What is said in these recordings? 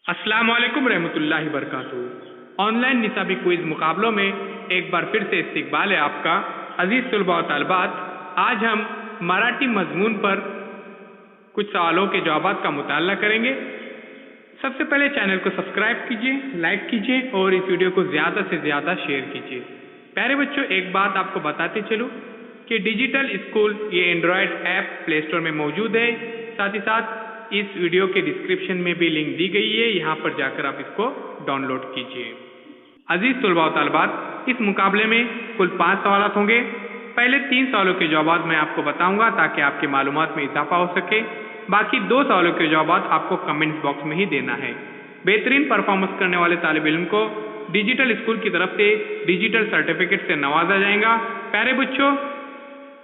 अस्सलाम वालेकुम रहमतुल्लाहि बरकातुहू। ऑनलाइन निसाबी क्विज मुकाबलों में एक बार फिर से इस्तकबाल है आपका अजीज तलबा व तालिबात। आज हम मराठी मजमून पर कुछ सवालों के जवाब का मुताला करेंगे। सबसे पहले चैनल को सब्सक्राइब कीजिए, लाइक कीजिए और इस वीडियो को ज़्यादा से ज़्यादा शेयर कीजिए। प्यारे बच्चों, एक बात आपको बताते चलूँ कि डिजिटल स्कूल ये एंड्रॉयड ऐप प्ले स्टोर में मौजूद है। साथ ही साथ इस वीडियो के डिस्क्रिप्शन में भी लिंक दी गई है, यहाँ पर जाकर आप इसको डाउनलोड कीजिए। अजीज तलबा व तालिबात, इस मुकाबले में कुल 5 सवाल होंगे। पहले 3 सवालों के जवाब मैं आपको बताऊंगा ताकि आपकी मालूमात में इजाफा हो सके। बाकी 2 सवालों के जवाब आपको कमेंट बॉक्स में ही देना है। बेहतरीन परफॉर्मेंस करने वाले तालिब इल्म को डिजिटल स्कूल की तरफ से डिजिटल सर्टिफिकेट से नवाजा जाएगा। प्यारे बच्चों,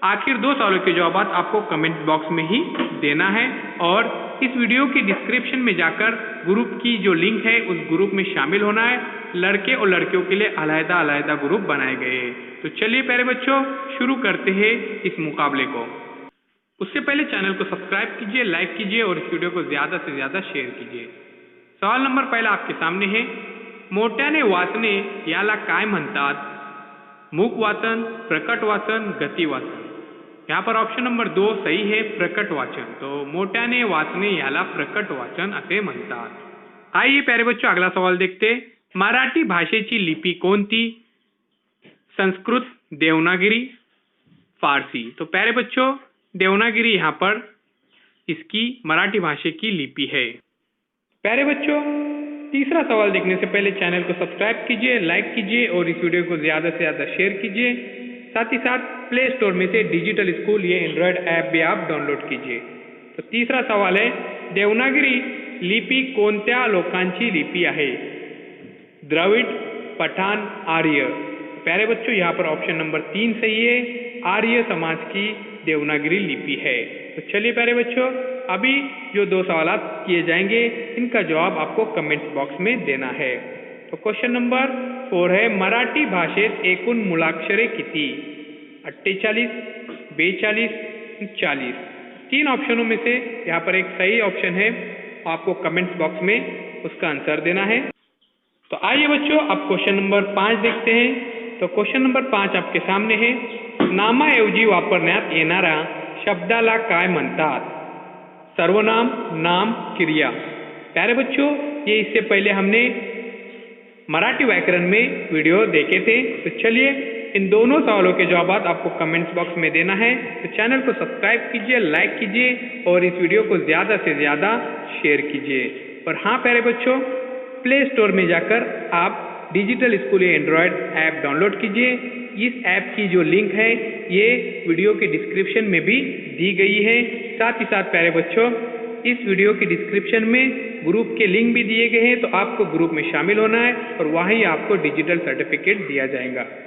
आखिर 2 सवालों के जवाब आपको कमेंट बॉक्स में ही देना है और इस वीडियो की डिस्क्रिप्शन में जाकर ग्रुप की जो लिंक है उस ग्रुप में शामिल होना है। लड़के और लड़कियों के लिए अलग अलग ग्रुप बनाए गए हैं। तो चलिए प्यारे बच्चों, शुरू करते हैं इस मुकाबले को। उससे पहले चैनल को सब्सक्राइब कीजिए, लाइक कीजिए और इस वीडियो को ज़्यादा से ज़्यादा शेयर कीजिए। सवाल नंबर पहला आपके सामने है, मोठ्याने वाचणे याला काय म्हणतात? मूक वाचन, प्रकट वाचन, गती वाचन। यहाँ पर ऑप्शन नंबर 2 सही है, प्रकट वाचन। तो मोठ्याने वाचणे याला प्रकट वाचन असे म्हणतात। आइए प्यारे बच्चों, अगला सवाल देखते। मराठी भाषेची लिपी कोणती? संस्कृत, देवनागरी, फारसी। तो प्यारे बच्चों, देवनागरी यहाँ पर इसकी मराठी भाषा की लिपि है। प्यारे बच्चों, तीसरा सवाल देखने से पहले चैनल को सब्सक्राइब कीजिए, लाइक कीजिए और इस वीडियो को ज़्यादा से ज़्यादा शेयर कीजिए। साथ ही साथ प्ले स्टोर में से डिजिटल स्कूल ये एंड्रॉयड ऐप भी आप डाउनलोड कीजिए। तो तीसरा सवाल है, देवनागरी लिपी कोणत्या लोकांची लिपि आहे? द्रविड़, पठान, आर्य। प्यारे बच्चों, यहाँ पर ऑप्शन नंबर 3 सही है, आर्य समाज की देवनागरी लिपि है। तो चलिए प्यारे बच्चों, अभी जो 2 सवाल किए जाएंगे इनका जवाब आपको कमेंट बॉक्स में देना है। तो क्वेश्चन नंबर 4 है, मराठी भाषेत एकूण मूलाक्षरे किती? 48, 42, 40। 3 ऑप्शनों में से यहाँ पर एक सही ऑप्शन है, आपको कमेंट्स बॉक्स में उसका आंसर देना है। तो आइए बच्चों, अब क्वेश्चन नंबर 5 देखते हैं। तो क्वेश्चन नंबर 5 आपके सामने है, नामाऐवजी वापरण्यात येणाऱ्या शब्दाला काय म्हणतात? सर्वनाम, नाम, क्रिया। प्यारे बच्चों, ये इससे पहले हमने मराठी व्याकरण में वीडियो देखे थे। तो चलिए इन दोनों सवालों के जवाब आपको कमेंट्स बॉक्स में देना है। तो चैनल को सब्सक्राइब कीजिए, लाइक कीजिए और इस वीडियो को ज़्यादा से ज़्यादा शेयर कीजिए। और हाँ प्यारे बच्चों, प्ले स्टोर में जाकर आप digital school Android app download कीजिए। इस ऐप की जो लिंक है ये वीडियो के डिस्क्रिप्शन में भी दी गई है। साथ ही साथ प्यारे बच्चों, इस वीडियो के डिस्क्रिप्शन में ग्रुप के लिंक भी दिए गए हैं, तो आपको ग्रुप में शामिल होना है और वहीं आपको डिजिटल सर्टिफिकेट दिया जाएगा।